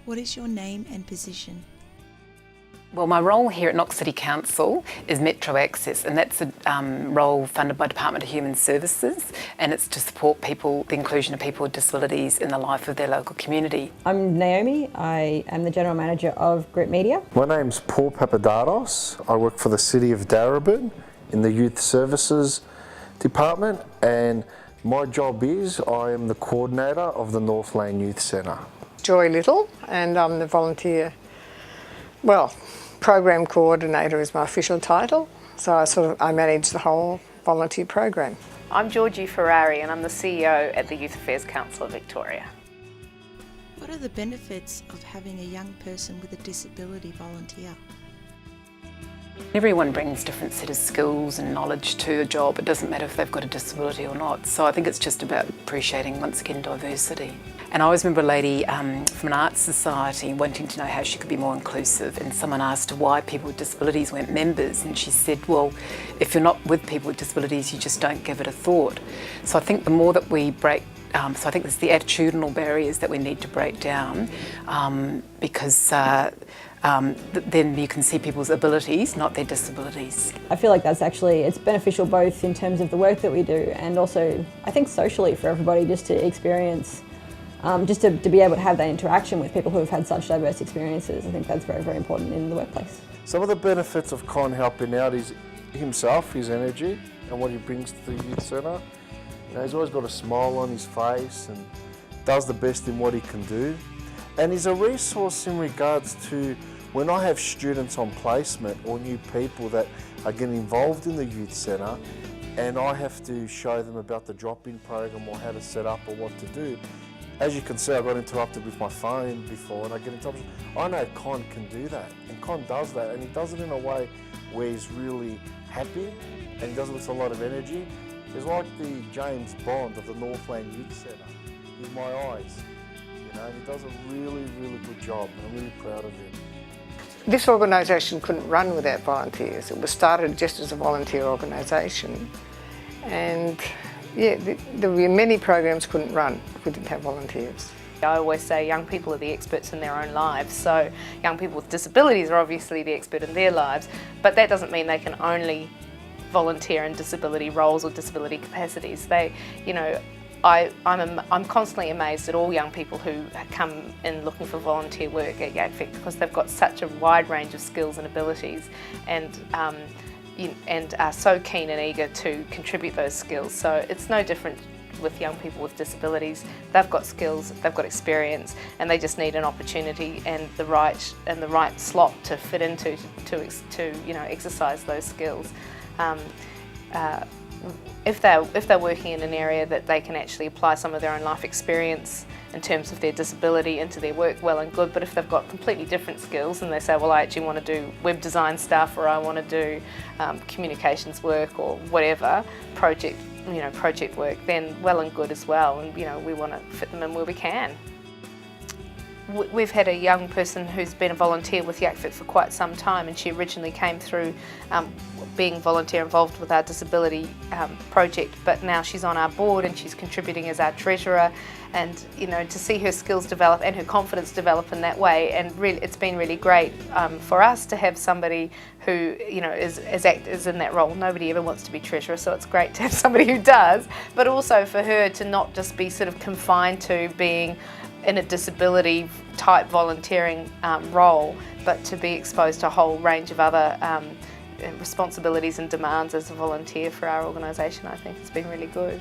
What is your name and position? Well, my role here at Knox City Council is Metro Access, and that's a role funded by Department of Human Services, and it's to support people, the inclusion of people with disabilities in the life of their local community. I'm Naomi. I am the General Manager of Group Media. My name's Paul Papadatos. I work for the City of Darebin in the Youth Services Department, and my job is I am the coordinator of the Northland Youth Centre. Joy Little, and I'm the volunteer, program coordinator is my official title, so I manage the whole volunteer program. I'm Georgie Ferrari and I'm the CEO at the Youth Affairs Council of Victoria. What are the benefits of having a young person with a disability volunteer? Everyone brings different set of skills and knowledge to a job. It doesn't matter if they've got a disability or not. So I think it's just about appreciating, once again, diversity. And I always remember a lady from an arts society wanting to know how she could be more inclusive, and someone asked her why people with disabilities weren't members, and she said, well, if you're not with people with disabilities, you just don't give it a thought. So I think the more that we break so I think there's the attitudinal barriers that we need to break down, because then you can see people's abilities, not their disabilities. I feel like it's beneficial both in terms of the work that we do and also I think socially for everybody, just to experience, just to be able to have that interaction with people who have had such diverse experiences. I think that's very, very important in the workplace. Some of the benefits of Con helping out is himself, his energy and what he brings to the youth centre. You know, he's always got a smile on his face and does the best in what he can do. And he's a resource in regards to when I have students on placement or new people that are getting involved in the youth centre, and I have to show them about the drop-in program or how to set up or what to do. As you can see, I got interrupted with my phone before and I get interrupted. I know Con can do that, and Con does that, and he does it in a way where he's really happy and he does it with a lot of energy. He's like the James Bond of the Northland Youth Centre. He's my eyes, you know, and he does a really, really good job, and I'm really proud of him. This organisation couldn't run without volunteers. It was started just as a volunteer organisation, and there were many programs couldn't run if we didn't have volunteers. I always say young people are the experts in their own lives, so young people with disabilities are obviously the expert in their lives, but that doesn't mean they can only volunteer in disability roles or disability capacities. I'm constantly amazed at all young people who come in looking for volunteer work at YAGFIC, because they've got such a wide range of skills and abilities, and are so keen and eager to contribute those skills. So it's no different with young people with disabilities. They've got skills, they've got experience, and they just need an opportunity and the right slot to fit into to exercise those skills. If they're working in an area that they can actually apply some of their own life experience in terms of their disability into their work, well and good. But if they've got completely different skills and they say, well, I actually want to do web design stuff, or I want to do communications work or whatever, project work, then well and good as well. And we want to fit them in where we can. We've had a young person who's been a volunteer with YAGFIC for quite some time, and she originally came through being volunteer involved with our disability project, but now she's on our board and she's contributing as our treasurer, and to see her skills develop and her confidence develop in that way, and really it's been really great for us to have somebody who is in that role. Nobody ever wants to be treasurer, so it's great to have somebody who does, but also for her to not just be sort of confined to being in a disability type volunteering role, but to be exposed to a whole range of other responsibilities and demands as a volunteer for our organisation. I think it's been really good.